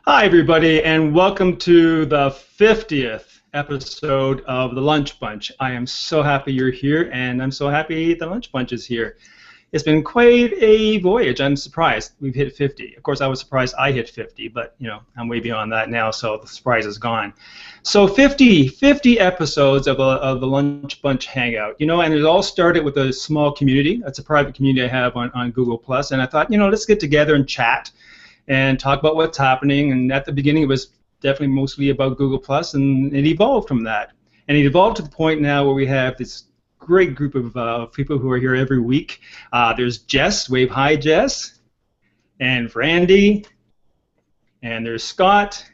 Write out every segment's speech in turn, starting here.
Hi, everybody, and welcome to the 50th episode of the Lunch Bunch. I am so happy you're here, and I'm so happy the Lunch Bunch is here. It's been quite a voyage. I'm surprised we've hit 50. Of course, I was surprised I hit 50, but I'm way beyond that now, so the surprise is gone. So 50 episodes of the Lunch Bunch Hangout. And it all started with a small community. That's a private community I have on Google+, and I thought, let's get together and chat and talk about what's happening. And at the beginning, it was definitely mostly about Google+, and it evolved from that. And it evolved to the point now where we have this great group of people who are here every week. There's Jess, wave hi, Jess, and Randy, and there's Scott,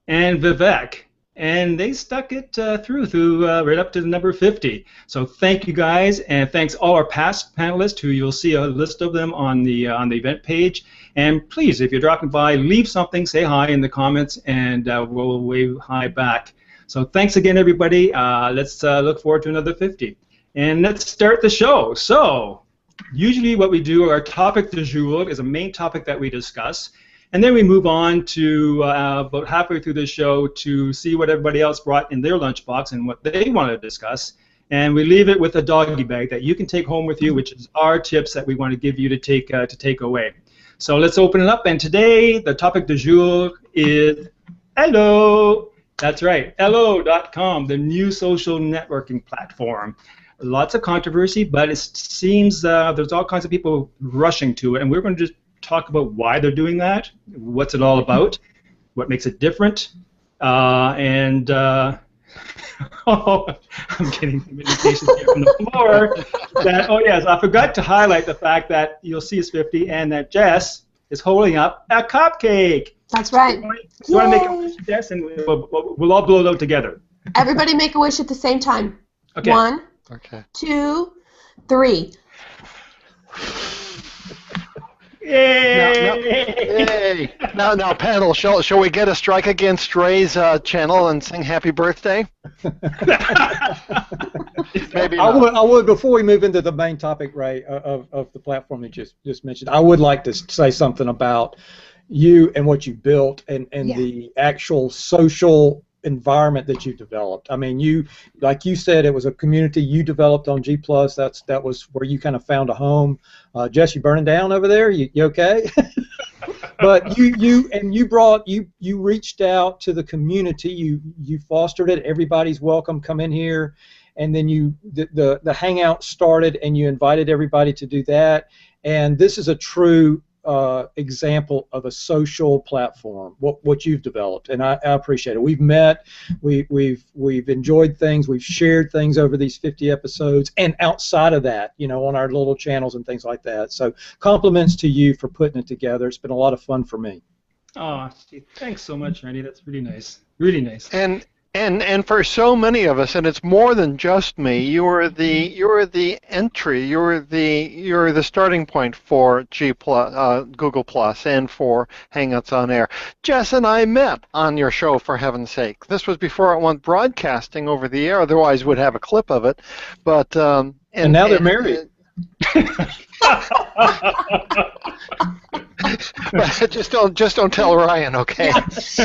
and Vivek. And they stuck it through right up to the number 50. So thank you guys, and thanks all our past panelists who you'll see a list of them on the event page. And please, if you're dropping by, leave something, say hi in the comments, and we'll wave hi back. So thanks again, everybody. Let's look forward to another 50. And let's start the show. So usually what we do, our topic du jour is a main topic that we discuss. And then we move on to about halfway through the show to see what everybody else brought in their lunchbox and what they want to discuss. And we leave it with a doggy bag that you can take home with you, which is our tips that we want to give you to take away. So let's open it up. And today the topic du jour is Hello. That's right, Hello.com, the new social networking platform. Lots of controversy, but it seems there's all kinds of people rushing to it, and we're going to just talk about why they're doing that, what's it all about, what makes it different, and oh, I'm getting some indications here from the floor that, oh yes, I forgot to highlight the fact that you'll see it's 50 and that Jess is holding up a cupcake. That's right. You want to make a wish, Jess, and we'll all blow it out together. Everybody make a wish at the same time. Okay. 1, 2, 3. Yay! Now, panel, shall we get a Strike Against Ray's channel and sing Happy Birthday? Maybe not. I would, before we move into the main topic, Ray, of the platform you just mentioned, I would like to say something about you and what you built and the actual social environment that you developed. I mean, you, like you said, it was a community you developed on G+. That was where you kind of found a home. Jess, you burning down over there? You okay? But you reached out to the community. You fostered it. Everybody's welcome. Come in here. And then the hangout started, and you invited everybody to do that. And this is a true example of a social platform, what you've developed, and I appreciate it. We've met, we've enjoyed things, we've shared things over these 50 episodes, and outside of that, on our little channels and things like that. So compliments to you for putting it together. It's been a lot of fun for me. Oh, thanks so much, Randy. That's really nice. Really nice. And for so many of us, and it's more than just me. You're the entry. You're the starting point for Google Plus and for Hangouts on Air. Jess and I met on your show, for heaven's sake. This was before it went broadcasting over the air. Otherwise, we'd have a clip of it. But and now they're married. But just don't tell Ryan, okay?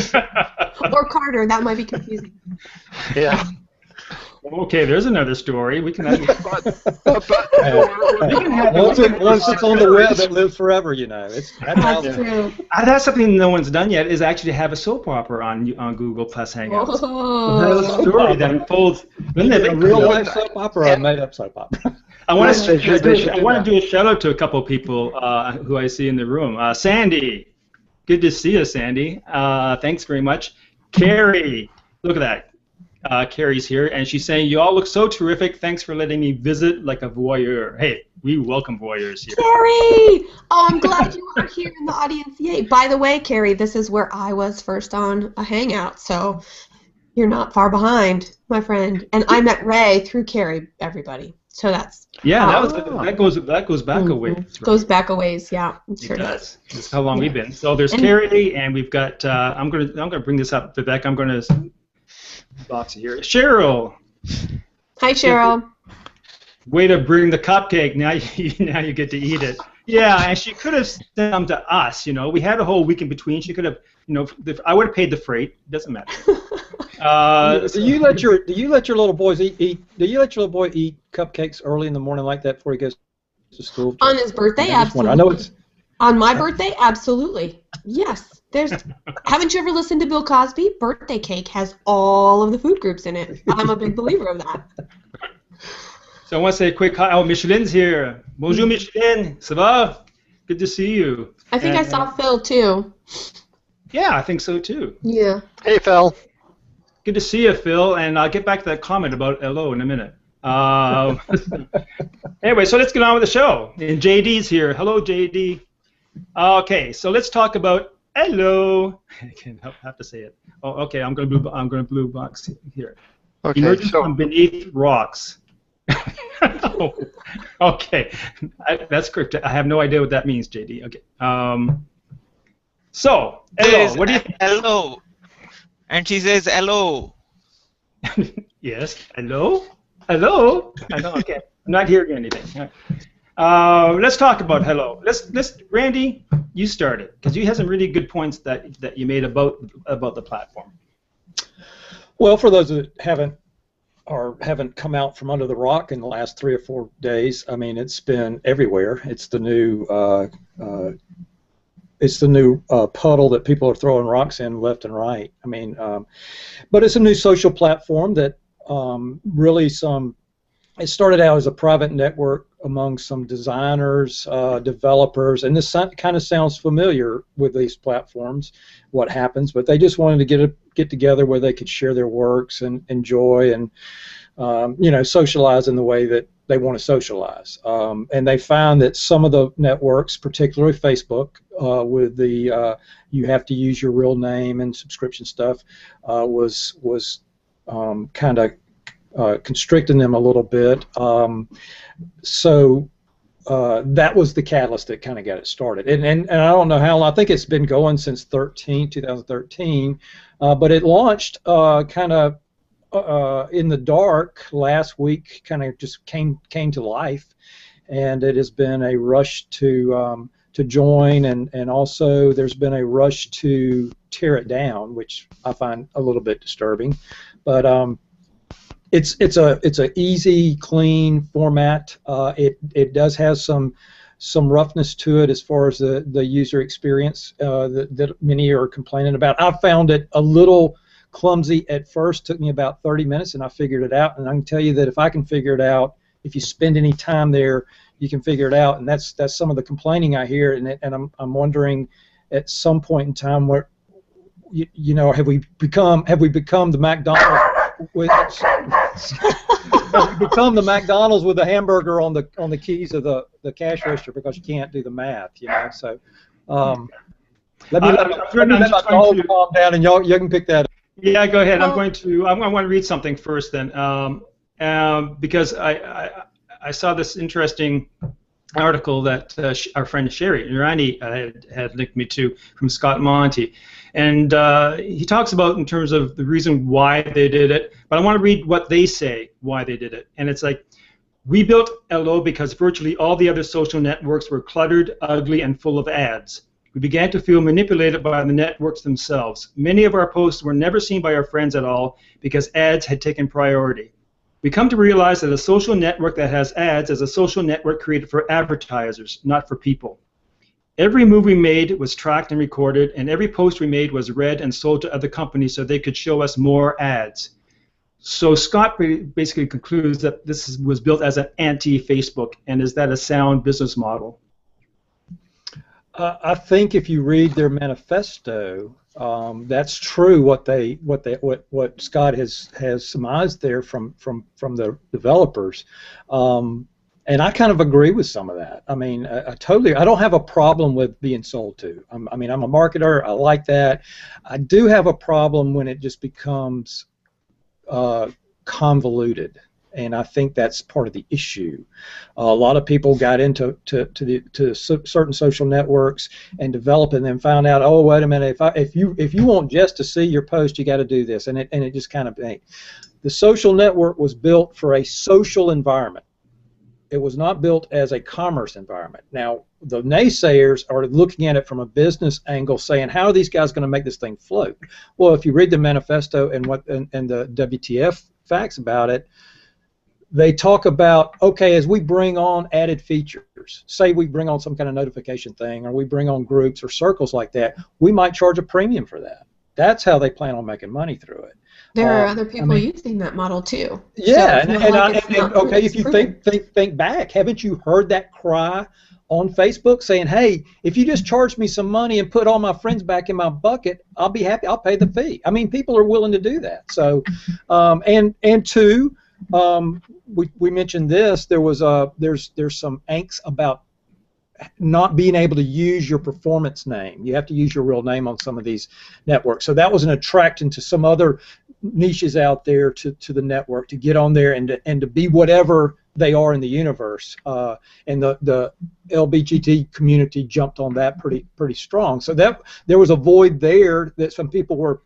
Yeah. Or Carter, that might be confusing. Yeah. Okay, there's another story. We can have. Once it's on the web, it lives forever. That's true. That's something no one's done yet. Is actually have a soap opera on Google Plus Hangouts. Oh. A story that unfolds. A real life soap opera, or a made up soap opera. I want to do a shout out to a couple of people who I see in the room. Sandy, good to see you, Sandy. Thanks very much. Carrie, look at that. Carrie's here, and she's saying, you all look so terrific. Thanks for letting me visit like a voyeur. Hey, we welcome voyeurs here. Carrie! Oh, I'm glad you are here in the audience. Yay. By the way, Carrie, this is where I was first on a Hangout, so you're not far behind, my friend. And I met Ray through Carrie, everybody. So that's that goes back a ways. Right? Goes back a ways, yeah. It sure does. That's how long we've been. So there's Carrie, and we've got. I'm gonna bring this up, Vivek. I'm gonna box it here. Cheryl. Hi, Cheryl. Way to bring the cupcake. Now you get to eat it. Yeah, and she could have sent them to us. We had a whole week in between. She could have, I would have paid the freight. Doesn't matter. Do you let your little boys eat? Do you let your little boy eat cupcakes early in the morning like that before he goes to school? On his birthday, absolutely. I know it's. On my birthday, absolutely. Yes. Haven't you ever listened to Bill Cosby? Birthday cake has all of the food groups in it. I'm a big believer of that. So I want to say a quick hi. Oh, Micheline's here. Bonjour, Micheline. Ça va? Good to see you. I think I saw Phil, too. Yeah, I think so, too. Yeah. Hey, Phil. Good to see you, Phil. And I'll get back to that comment about LO in a minute. Anyway, so let's get on with the show. And JD's here. Hello, JD. Okay, so let's talk about hello. I can't have to say it. Oh, okay. I'm gonna blue box here. Okay. Emerging from beneath rocks. Oh, okay, that's correct. I have no idea what that means, JD. Okay. So hello. What do you think? Hello. And she says hello. Yes. Hello. Hello. I know. Okay. I'm not hearing anything. Let's talk about hello. Let's Randy, you start it because you have some really good points that you made about the platform. Well, for those that haven't come out from under the rock in the last 3 or 4 days, I mean, it's been everywhere. It's the new puddle that people are throwing rocks in left and right. I mean, but it's a new social platform that really it started out as a private network among some designers, developers, and this kind of sounds familiar with these platforms, what happens, but they just wanted to get together where they could share their works and enjoy and socialize in the way that they want to socialize. And they found that some of the networks, particularly Facebook, with the you have to use your real name and subscription stuff, was kind of constricting them a little bit. So that was the catalyst that kind of got it started. And I don't know how long. I think it's been going since 2013, but it launched kind of in the dark last week, kind of just came to life, and it has been a rush to join, and also there's been a rush to tear it down, which I find a little bit disturbing. But it's a easy, clean format. It does have some roughness to it as far as the user experience that many are complaining about. I found it a little clumsy at first. Took me about 30 minutes, and I figured it out. And I can tell you that if I can figure it out, if you spend any time there, you can figure it out. And that's some of the complaining I hear. And I'm wondering, at some point in time, where have we become the McDonald's? Become the McDonald's with the hamburger on the keys of the cash register because you can't do the math, So let me let my dog calm down, and you can pick that up. Yeah, go ahead. I want to read something first then, because I saw this interesting article that our friend Sherry Nouraini had linked me to from Scott Monty. And he talks about in terms of the reason why they did it, but I want to read what they say why they did it. And it's like, we built LO because virtually all the other social networks were cluttered, ugly, and full of ads. We began to feel manipulated by the networks themselves. Many of our posts were never seen by our friends at all because ads had taken priority. We come to realize that a social network that has ads is a social network created for advertisers, not for people. Every move we made was tracked and recorded, and every post we made was read and sold to other companies so they could show us more ads. So Scott basically concludes that this was built as an anti-Facebook, and is that a sound business model? I think if you read their manifesto, that's true. What Scott has surmised there from the developers. And I kind of agree with some of that. I mean, I don't have a problem with being sold to. I'm a marketer. I like that. I do have a problem when it just becomes convoluted, and I think that's part of the issue. A lot of people got into certain social networks and developed, and then found out, oh, wait a minute, if you want just to see your post, you got to do this, and it just kind of. The social network was built for a social environment. It was not built as a commerce environment. Now, the naysayers are looking at it from a business angle, saying, how are these guys going to make this thing float? Well, if you read the manifesto and the WTF facts about it, they talk about, okay, as we bring on added features, say we bring on some kind of notification thing, or we bring on groups or circles like that, we might charge a premium for that. That's how they plan on making money through it. There are other people using that model too. Yeah, so okay, if you think back, haven't you heard that cry on Facebook saying, hey, if you just charge me some money and put all my friends back in my bucket, I'll be happy, I'll pay the fee. I mean, people are willing to do that. So, and two, we mentioned this, there's some angst about not being able to use your performance name. You have to use your real name on some of these networks. So that was an attraction to some other niches out there to the network, to get on there and to be whatever they are in the universe. And the LGBT community jumped on that pretty strong. So that there was a void there that some people were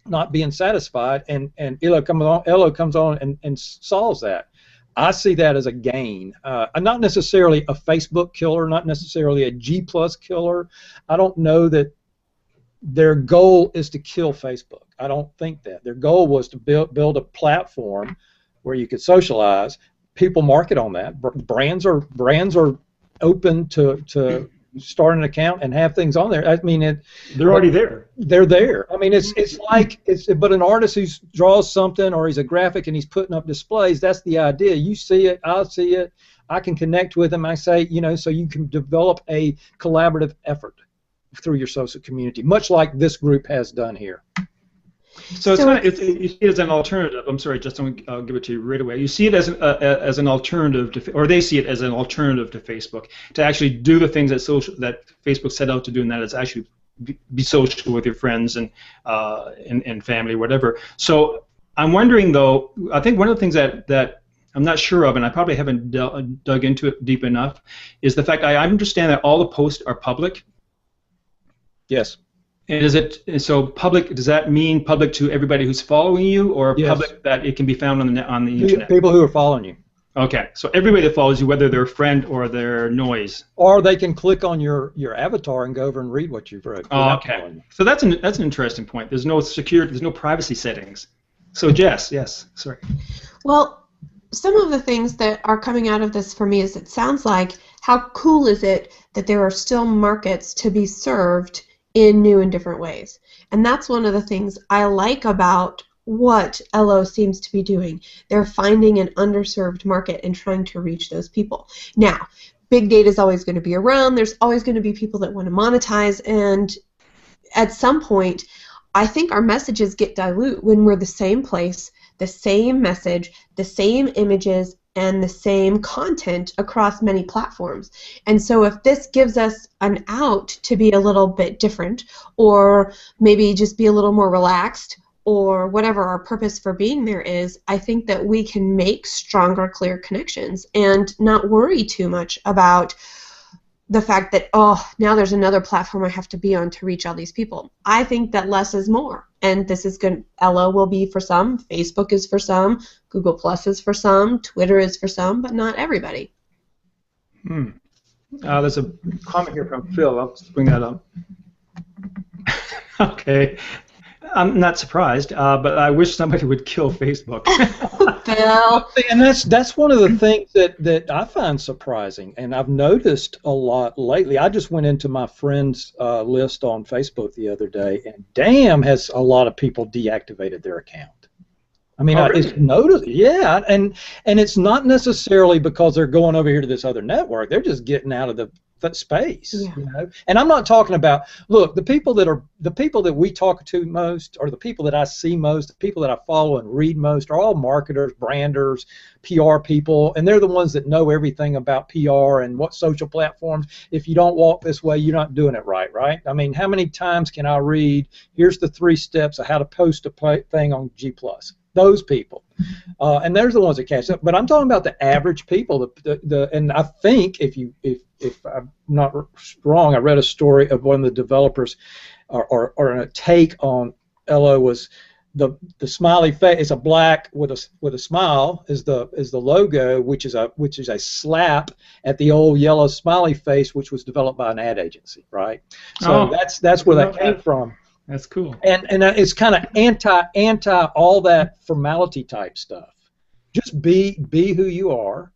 not being satisfied, and Elo comes on and solves that. I see that as a gain. Not necessarily a Facebook killer, not necessarily a G+ killer. I don't know that their goal is to kill Facebook. I don't think that. Their goal was to build a platform where you could socialize. People market on that. Brands are open to start an account and have things on there. I mean, they're already there. They're there. I mean, but an artist who draws something, or he's a graphic and he's putting up displays, that's the idea. You see it, I see it, I can connect with them. I say, so you can develop a collaborative effort through your social community, much like this group has done here. So you see it as an alternative. I'm sorry, Justin, I'll give it to you right away. You see it as an alternative to, or they see it as an alternative to Facebook, to actually do the things that Facebook set out to do, and that is actually be social with your friends and family, whatever. So I'm wondering, though, I think one of the things that I'm not sure of, and I probably haven't dug into it deep enough, is the fact I understand that all the posts are public. Yes. And is it so public? Does that mean public to everybody who's following you, or yes, public that it can be found on the internet? People who are following you. Okay, so everybody that follows you, whether they're a friend or they're noise. Or they can click on your avatar and go over and read what you've wrote. Oh, okay. So that's an interesting point. There's no security. There's no privacy settings. So Jess, yes, sorry. Well, some of the things that are coming out of this for me is, it sounds like, how cool is it that there are still markets to be served in new and different ways. And that's one of the things I like about what LO seems to be doing. They're finding an underserved market and trying to reach those people. Now, big data is always going to be around. There's always going to be people that want to monetize, and at some point, I think our messages get dilute when we're the same place, the same message, the same images, and the same content across many platforms. And so if this gives us an out to be a little bit different, or maybe just be a little more relaxed, or whatever our purpose for being there is, I think that we can make stronger, clear connections and not worry too much about the fact that, oh, now there's another platform I have to be on to reach all these people. I think that less is more. And this is good. LO will be for some, Facebook is for some, Google Plus is for some, Twitter is for some, but not everybody. There's a comment here from Phil. I'll just bring that up. Okay. I'm not surprised, but I wish somebody would kill Facebook. Phil. And that's one of the things that I find surprising, and I've noticed a lot lately. I just went into my friends list on Facebook the other day, and damn, has a lot of people deactivated their account. I mean, really? It's noticed, yeah, and it's not necessarily because they're going over here to this other network. They're just getting out of the space, yeah. And I'm not talking about, look, the people that we talk to most, or the people that I see most, the people that I follow and read most, are all marketers, branders, PR people, and they're the ones that know everything about PR and what social platforms. If you don't walk this way, you're not doing it right? I mean, how many times can I read, here's the 3 steps of how to post a thing on G+? Those people, and they're the ones that catch up. But I'm talking about the average people. And I think if I'm not wrong, I read a story of one of the developers, or a take on LO was the smiley face is a black with a smile is the logo, which is a slap at the old yellow smiley face, which was developed by an ad agency, right? So that's where that came from. That's cool. And it's kind of anti all that formality type stuff. Just be who you are,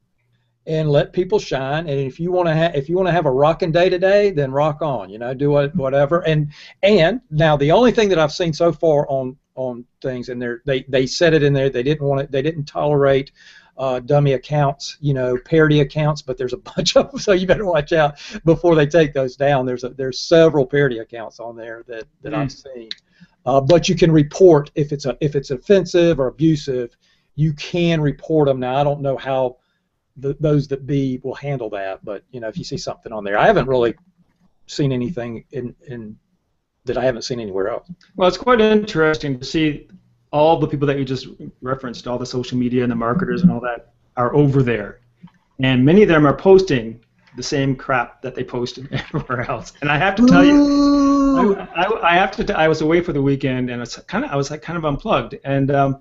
and let people shine. And if you want to have a rocking day today, then rock on. Do whatever. And now the only thing that I've seen so far on things, and they said it in there. They didn't tolerate dummy accounts, parody accounts, but there's a bunch of them, so you better watch out before they take those down. There's several parody accounts on there that I've seen, but you can report if it's offensive or abusive. You can report them. Now I don't know how those that be will handle that, but if you see something on there, I haven't really seen anything in that I haven't seen anywhere else. Well, it's quite interesting to see all the people that you just referenced, all the social media and the marketers and all that are over there, and many of them are posting the same crap that they posted everywhere else. And I have to tell you, I was away for the weekend, and I was kind of unplugged, and I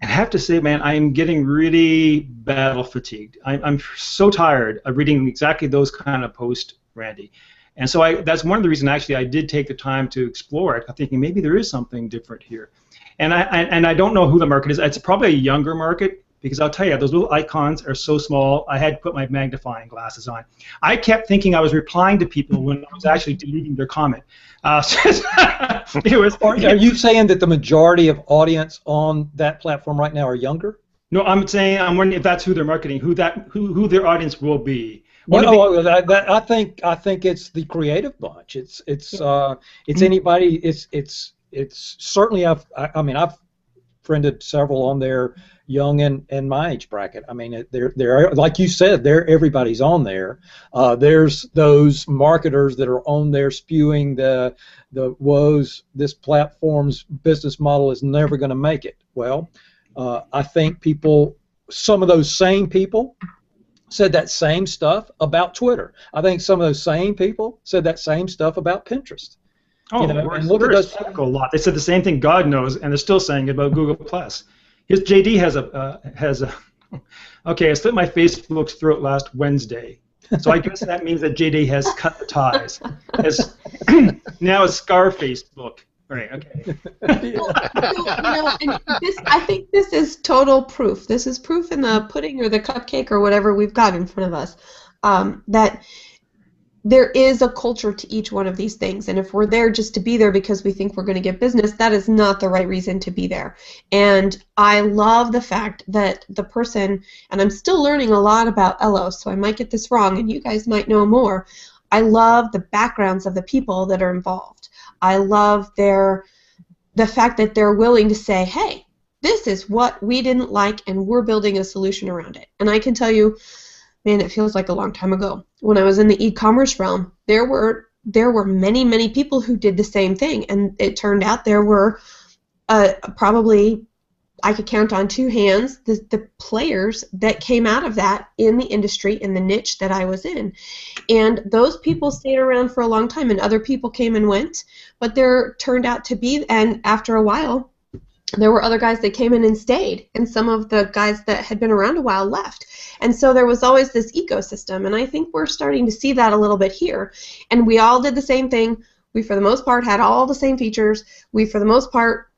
have to say, man, I am getting really battle fatigued. I'm so tired of reading exactly those kind of posts, Randy. And so that's one of the reasons actually I did take the time to explore it. I'm thinking maybe there is something different here. And I don't know who the market is. It's probably a younger market, because I'll tell you, those little icons are so small, I had to put my magnifying glasses on. I kept thinking I was replying to people when I was actually deleting their comment. Are you saying that the majority of audience on that platform right now are younger? No, I'm wondering if that's who they're marketing, who their audience will be. I think it's the creative bunch. It's anybody. It's certainly I've friended several on there, young and my age bracket. I mean, they're like you said, everybody's on there. There's those marketers that are on there spewing the woes. This platform's business model is never going to make it. Well, I think some of those same people said that same stuff about Twitter. I think some of those same people said that same stuff about Pinterest. Oh, and look at those a lot. They said the same thing, God knows, and they're still saying it about Google Plus. His JD has a okay, I split my Facebook's throat last Wednesday, so I guess that means that JD has cut the ties. Now it's Scar Facebook. Right. Okay. And I think this is total proof. This is proof in the pudding or the cupcake or whatever we've got in front of us, that there is a culture to each one of these things, and if we're there just to be there because we think we're going to get business, that is not the right reason to be there. And I love the fact that the person, and I'm still learning a lot about Elos, so I might get this wrong, and you guys might know more. I love the backgrounds of the people that are involved. I love the fact that they're willing to say, hey, this is what we didn't like, and we're building a solution around it. And I can tell you, man, it feels like a long time ago. When I was in the e-commerce realm, there were many, many people who did the same thing, and it turned out there were probably, I could count on two hands, the players that came out of that in the industry, in the niche that I was in. And those people stayed around for a long time, and other people came and went, but there turned out to be, and after a while, there were other guys that came in and stayed, and some of the guys that had been around a while left. And so there was always this ecosystem, and I think we're starting to see that a little bit here. And we all did the same thing. We, for the most part, had all the same features. We, for the most part,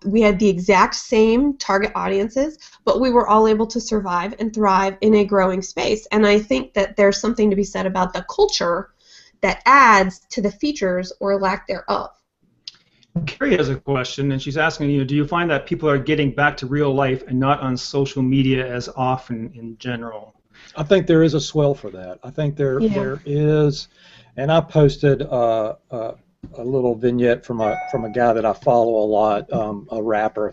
we had the exact same target audiences, but we were all able to survive and thrive in a growing space. And I think that there's something to be said about the culture that adds to the features or lack thereof. Kerry has a question, and she's asking you, do you find that people are getting back to real life and not on social media as often in general? I think there is a swell for that. I think there is, and I posted a little vignette from a guy that I follow a lot, a rapper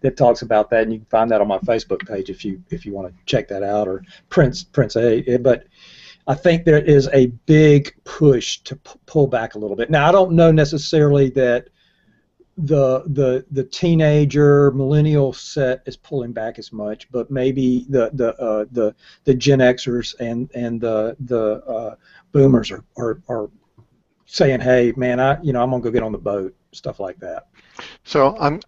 that talks about that, and you can find that on my Facebook page if you want to check that out, or Prince A. But I think there is a big push to pull back a little bit. Now, I don't know necessarily that the teenager millennial set is pulling back as much, but maybe the Gen Xers and the boomers are saying, hey, man, I'm gonna go get on the boat, stuff like that. So I'm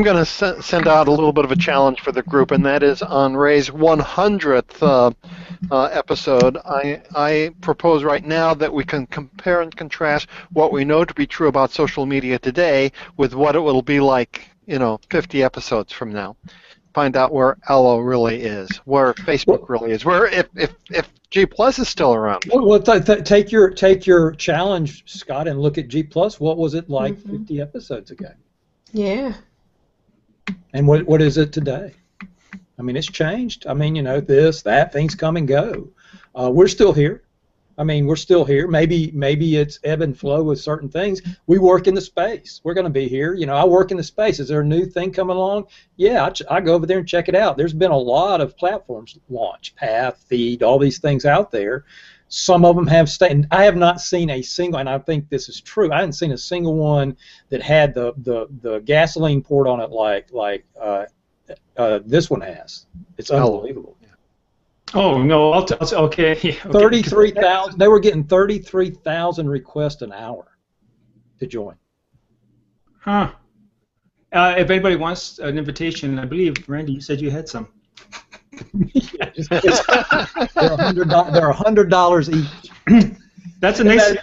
going to send out a little bit of a challenge for the group, and that is on Ray's 100th episode. I propose right now that we can compare and contrast what we know to be true about social media today with what it will be like, 50 episodes from now. Find out where Allo really is, where Facebook really is, where if G Plus is still around. Well, take your challenge, Scott, and look at G Plus. What was it like 50 episodes ago? Yeah. And what is it today? I mean, it's changed. I mean, this, that, things come and go. We're still here. I mean, we're still here. Maybe it's ebb and flow with certain things. We work in the space. We're going to be here. I work in the space. Is there a new thing coming along? Yeah, I go over there and check it out. There's been a lot of platforms launch, Path, Feed, all these things out there. Some of them have stayed. And I have not seen a single, and I think this is true, I haven't seen a single one that had the gasoline poured on it like this one has. It's unbelievable. Oh no! Okay. Yeah, okay. 33,000. They were getting 33,000 requests an hour to join. Huh. If anybody wants an invitation, I believe Randy, you said you had some. Yeah, they're $100 each. That's a nice.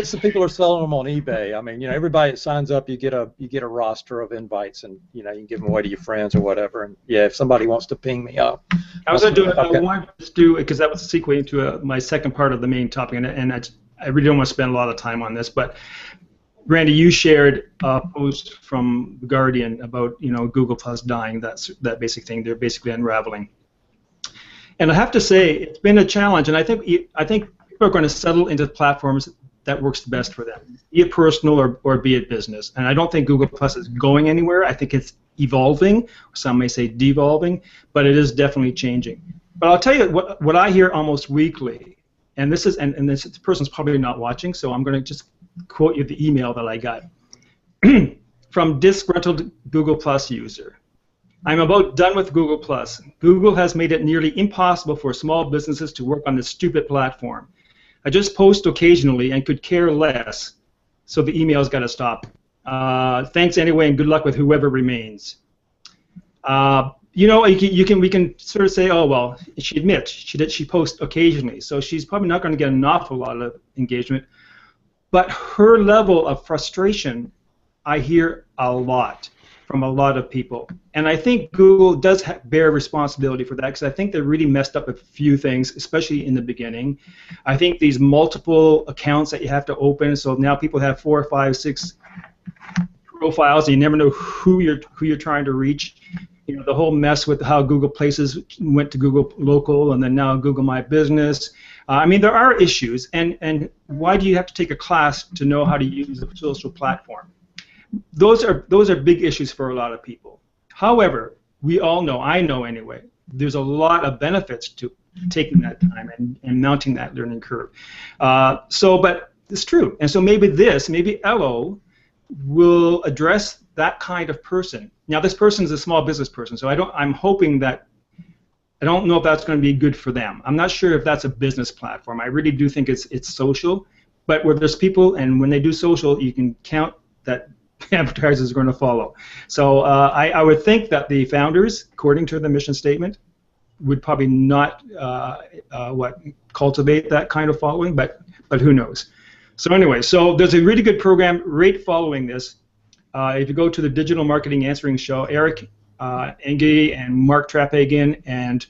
Some people are selling them on eBay. I mean, everybody that signs up, you get a roster of invites, and you can give them away to your friends or whatever. And yeah, if somebody wants to ping me up, I was going to do it. I wanted to do it because that was a segue into my second part of the main topic, and I really don't want to spend a lot of time on this, but. Randy, you shared a post from The Guardian about Google Plus dying. That basic thing. They're basically unraveling. And I have to say, it's been a challenge, and I think people are going to settle into platforms that works the best for them, be it personal or be it business. And I don't think Google Plus is going anywhere. I think it's evolving. Some may say devolving, but it is definitely changing. But I'll tell you what I hear almost weekly, and this person's probably not watching, so I'm going to just quote you the email that I got from disgruntled Google Plus user. I'm about done with Google Plus. Google has made it nearly impossible for small businesses to work on this stupid platform. I just post occasionally and could care less, so the email's got to stop. Thanks anyway, and good luck with whoever remains. We can sort of say, oh well, she admits she posts occasionally, so she's probably not going to get an awful lot of engagement. But her level of frustration, I hear a lot from a lot of people. And I think Google does bear responsibility for that because I think they really messed up a few things, especially in the beginning. I think these multiple accounts that you have to open, so now people have 4, 5, 6 profiles, and you never know who you're trying to reach. The whole mess with how Google Places went to Google Local and then now Google My Business. I mean, there are issues, and why do you have to take a class to know how to use a social platform? Those are big issues for a lot of people. However, we all know, I know anyway, there's a lot of benefits to taking that time and mounting that learning curve. But it's true, and so maybe Ello will address that kind of person. Now, this person is a small business person, so I'm hoping that. I don't know if that's going to be good for them. I'm not sure if that's a business platform. I really do think it's social, but where there's people, and when they do social, you can count that advertisers are going to follow. So I would think that the founders, according to the mission statement, would probably not cultivate that kind of following, but who knows. So anyway, so there's a really good program right following this. If you go to the Digital Marketing Answering Show, Eric Enge and Mark Traphagen and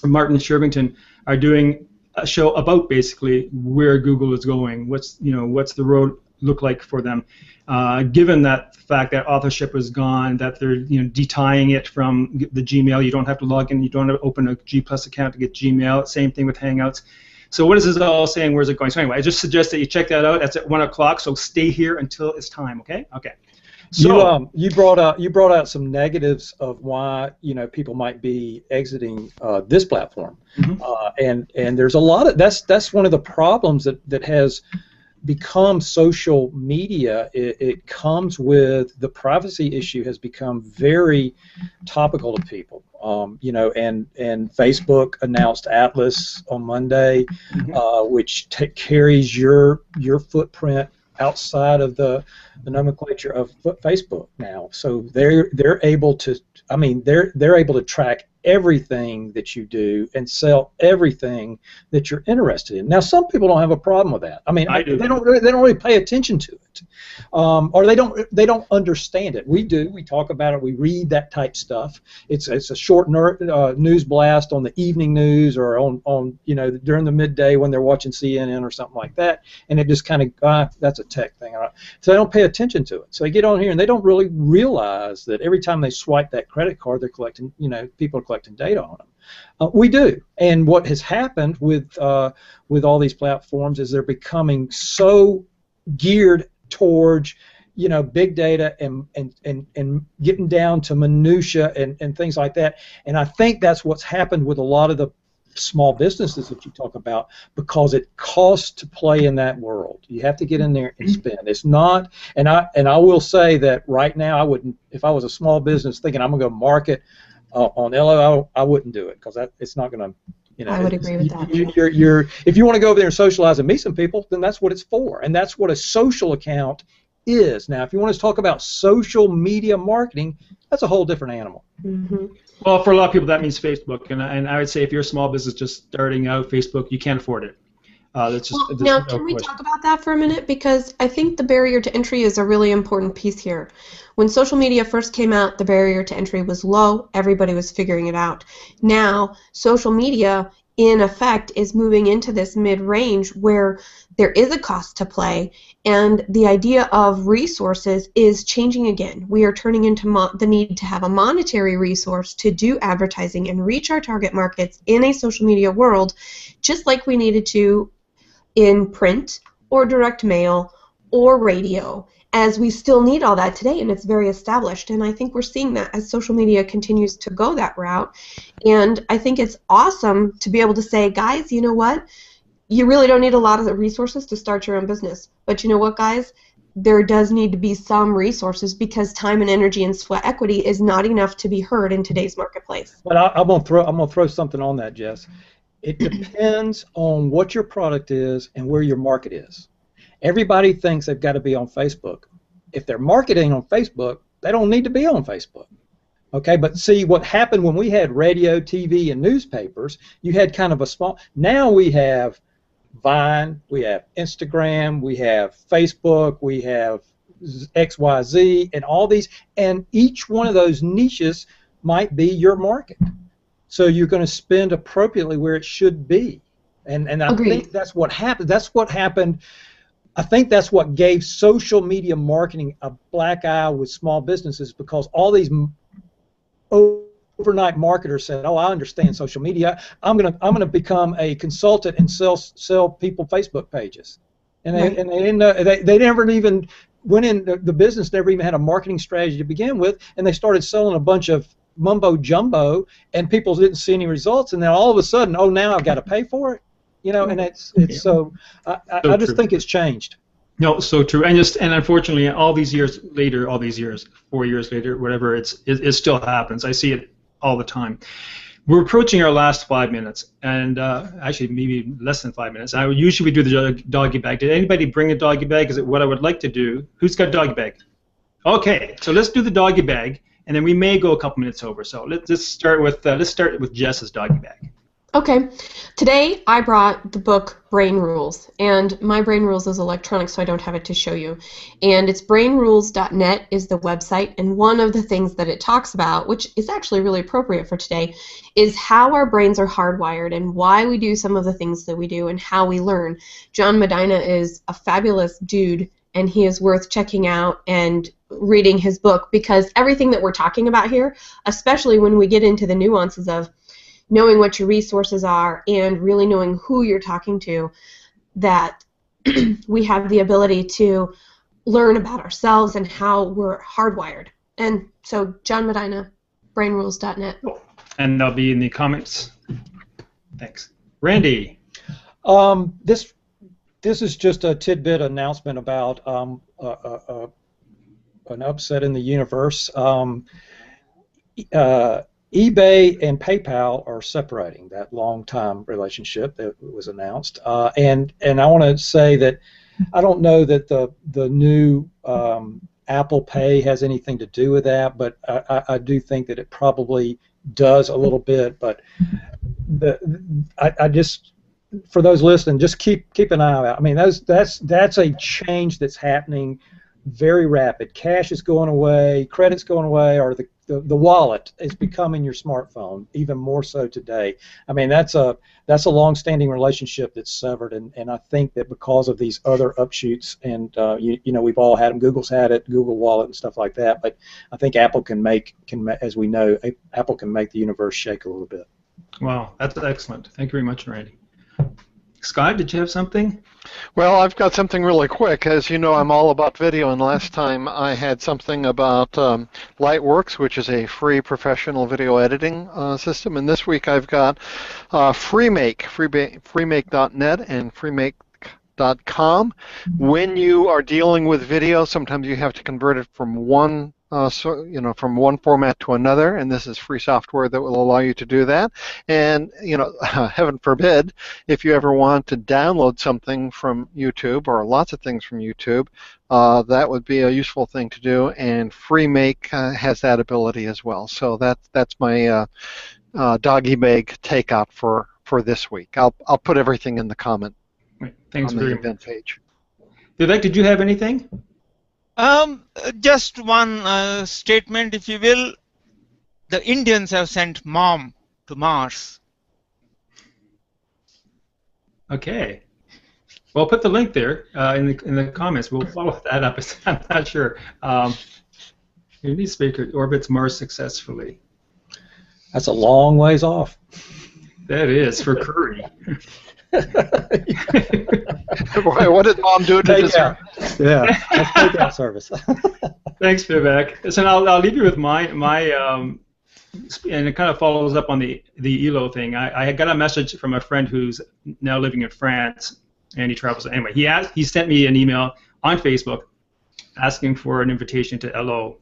Martin Shervington are doing a show about basically where Google is going. What's the road look like for them, given that fact that authorship is gone, that they're detying it from the Gmail. You don't have to log in. You don't have to open a G Plus account to get Gmail. Same thing with Hangouts. So what is this all saying? Where's it going? So anyway, I just suggest that you check that out. That's at 1 o'clock. So stay here until it's time. Okay. Okay. So you brought out some negatives of why people might be exiting this platform, and there's a lot of that's one of the problems that has become social media. It comes with the privacy issue has become very topical to people. You know, and Facebook announced Atlas on Monday, which carries your footprint outside of the nomenclature of Facebook now. So they're able to, I mean, they're able to track everything that you do and sell everything that you're interested in. Now, some people don't have a problem with that. I mean, I do. they don't really pay attention to it, or they don't understand it. We do. We talk about it. We read that type stuff. It's a short news blast on the evening news or on you know, during the midday when they're watching CNN or something like that, and it just kind of that's a tech thing. So they don't pay attention to it. So they get on here and they don't really realize that every time they swipe that credit card, they're collecting, you know, people are collecting data on them. We do, and what has happened with all these platforms is they're becoming so geared towards, you know, big data and getting down to minutia and things like that. And I think that's what's happened with a lot of the small businesses that you talk about, because it costs to play in that world. You have to get in there and spend. It's not, and I will say that right now I wouldn't, if I was a small business thinking I'm going to go market on LO, I wouldn't do it, because it's not going to, you know. I would agree with that. If you want to go over there and socialize and meet some people, then that's what it's for, and that's what a social account is. Now, if you want to talk about social media marketing, that's a whole different animal. Mm-hmm. Well, for a lot of people, that means Facebook, and I would say if you're a small business just starting out, Facebook, you can't afford it. That's just, well, now, can we talk about that for a minute? Because I think the barrier to entry is a really important piece here. When social media first came out, the barrier to entry was low. Everybody was figuring it out. Now, social media, in effect, is moving into this mid-range where there is a cost to play, and the idea of resources is changing again. We are turning into the need to have a monetary resource to do advertising and reach our target markets in a social media world, just like we needed to in print or direct mail or radio, as we still need all that today, and it's very established. And I think we're seeing that as social media continues to go that route. And I think it's awesome to be able to say, guys, you know what? You really don't need a lot of the resources to start your own business. But you know what, guys? There does need to be some resources, because time and energy and sweat equity is not enough to be heard in today's marketplace. But I'm gonna throw something on that, Jess. It depends on what your product is and where your market is. Everybody thinks they've got to be on Facebook. If they're marketing on Facebook, they don't need to be on Facebook. Okay, but see what happened when we had radio, TV, and newspapers, you had kind of a small, now we have Vine, we have Instagram, we have Facebook, we have XYZ, and all these, and each one of those niches might be your market. So you're going to spend appropriately where it should be. And I think that's what happened. That's what happened. I think that's what gave social media marketing a black eye with small businesses, because all these overnight marketers said, "Oh, I understand social media. I'm gonna become a consultant and sell people Facebook pages," and they never even went in. The business never even had a marketing strategy to begin with, and they started selling a bunch of mumbo jumbo, and people didn't see any results, and then all of a sudden, oh, now I've got to pay for it. You know, and it's so I just think it's changed. No, so true, and unfortunately, all these years later, 4 years later, whatever, it still happens. I see it all the time. We're approaching our last 5 minutes, and actually maybe less than 5 minutes. Usually we do the doggy bag. Did anybody bring a doggy bag? Is it what I would like to do? Who's got a doggy bag? Okay, so let's do the doggy bag, and then we may go a couple minutes over. So let's start with Jess's doggy bag. Okay, today I brought the book Brain Rules, and my Brain Rules is electronic, so I don't have it to show you. And it's brainrules.net is the website, and one of the things that it talks about, which is actually really appropriate for today, is how our brains are hardwired and why we do some of the things that we do and how we learn. John Medina is a fabulous dude, and he is worth checking out and reading his book, because everything that we're talking about here, especially when we get into the nuances of knowing what your resources are and really knowing who you're talking to, that we have the ability to learn about ourselves and how we're hardwired. And so John Medina, brainrules.net. And they'll be in the comments. Thanks. Randy. This is just a tidbit announcement about an upset in the universe. eBay and PayPal are separating, that long-time relationship that was announced. And I want to say that I don't know that the new Apple Pay has anything to do with that, but I do think that it probably does a little bit. But I just, for those listening, just keep an eye out. I mean, that's a change that's happening very rapid. Cash is going away, credit's going away, or the wallet is becoming your smartphone, even more so today. I mean, that's a long-standing relationship that's severed, and I think that because of these other upshoots, and you know, we've all had them. Google's had it, Google Wallet and stuff like that. But I think Apple can as we know, Apple can make the universe shake a little bit. Wow, that's excellent. Thank you very much, Randy. Scott, did you have something? Well, I've got something really quick. As you know, I'm all about video, and last time I had something about Lightworks, which is a free professional video editing system, and this week I've got Freemake, freemake.net and freemake.com. When you are dealing with video, sometimes you have to convert it from one from one format to another, and this is free software that will allow you to do that. And heaven forbid, if you ever want to download something from YouTube, or lots of things from YouTube, that would be a useful thing to do. And Freemake has that ability as well. So that's my doggy bag takeout for this week. I'll put everything in the comment. Thanks on the very event much. Page. Vivek, did you have anything? Just one statement, if you will. The Indians have sent Mom to Mars. Okay. Well, put the link there in the comments. We'll follow that up. I'm not sure. Maybe Speaker orbits Mars successfully. That's a long ways off. That is for Curry. What did Mom do to deserve? Yeah, that's takeout service. Thanks, Vivek. So I'll leave you with my and it kind of follows up on the ELO thing. I got a message from a friend who's now living in France, and he travels. Anyway, he sent me an email on Facebook asking for an invitation to LO.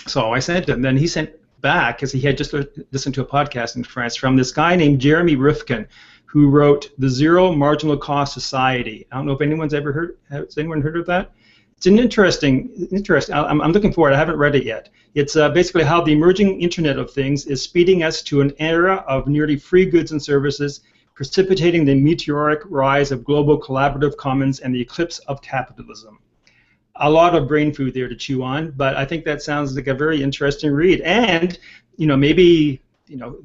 So I sent him. Then he sent back, because he had just listened to a podcast in France from this guy named Jeremy Rifkin, who wrote The Zero Marginal Cost Society. I don't know if anyone's ever heard. Has anyone heard of that? It's an interesting. I'm looking for it. I haven't read it yet. It's basically how the emerging Internet of Things is speeding us to an era of nearly free goods and services, precipitating the meteoric rise of global collaborative commons and the eclipse of capitalism. A lot of brain food there to chew on, but I think that sounds like a very interesting read. And maybe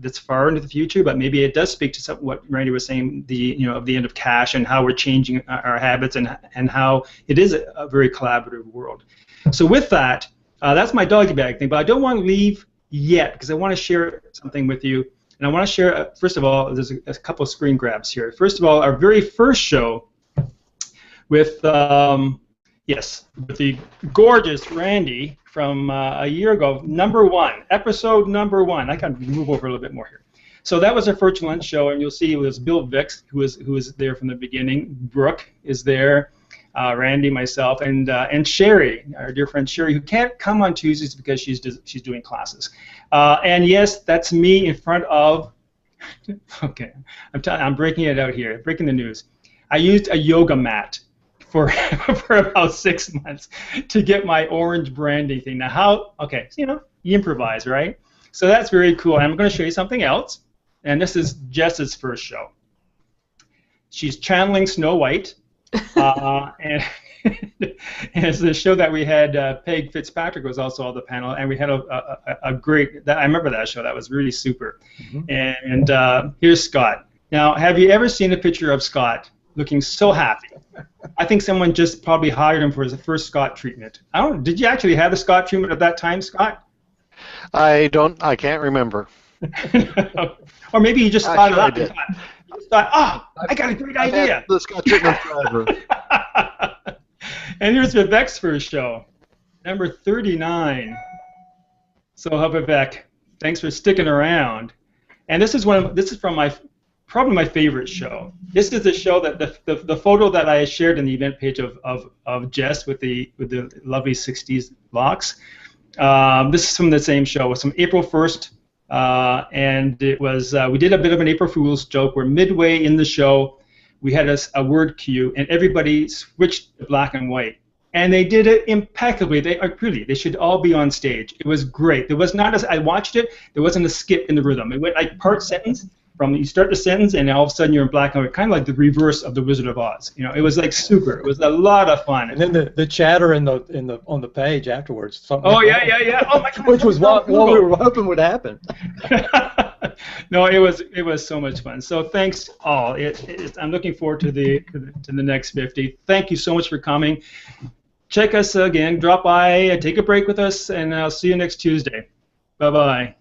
that's far into the future, but maybe it does speak to what Randy was saying, of the end of cash and how we're changing our habits and how it is a very collaborative world. So with that, that's my doggy bag thing, but I don't want to leave yet because I want to share something with you. And I want to share, first of all, there's a couple of screen grabs here. First of all, our very first show with the gorgeous Randy from a year ago, episode number one. I can move over a little bit more here. So that was our first lunch show, and you'll see it was Bill Vick, who was there from the beginning. Brooke is there, Randy, myself, and Sherry, our dear friend Sherry, who can't come on Tuesdays because she's doing classes. And yes, that's me in front of. Okay, I'm breaking it out here, breaking the news. I used a yoga mat for about 6 months to get my orange brandy thing. Now how? Okay, you improvise, right? So that's very cool. And I'm going to show you something else. And this is Jess's first show. She's channeling Snow White, and it's the show that we had. Peg Fitzpatrick was also on the panel, and we had a great. I remember that show. That was really super. Mm-hmm. And here's Scott. Now, have you ever seen a picture of Scott looking so happy? I think someone just probably hired him for his first Scott treatment. Did you actually have the Scott treatment at that time, Scott? I can't remember. Or maybe you just thought it up. You thought, I got a great idea. Had the Scott treatment forever. And here's Vivek's first show, number 39. So, Vivek, thanks for sticking around. And this is from probably my favorite show. This is the show that the photo that I shared in the event page of Jess with the lovely 60s locks. This is from the same show. It's from April 1st, and it was we did a bit of an April Fool's joke where midway in the show we had a word cue and everybody switched to black and white, and they did it impeccably. They should all be on stage. It was great. There was not I watched it. There wasn't a skip in the rhythm. It went like part sentence. From you start the sentence and all of a sudden you're in black and white, kind of like the reverse of the Wizard of Oz. You know, it was like super. It was a lot of fun. And then the chatter on the page afterwards. Oh yeah. Oh my God. Which was what we were hoping would happen. No, it was so much fun. So thanks all. I'm looking forward to the next 50. Thank you so much for coming. Check us again. Drop by, take a break with us, and I'll see you next Tuesday. Bye bye.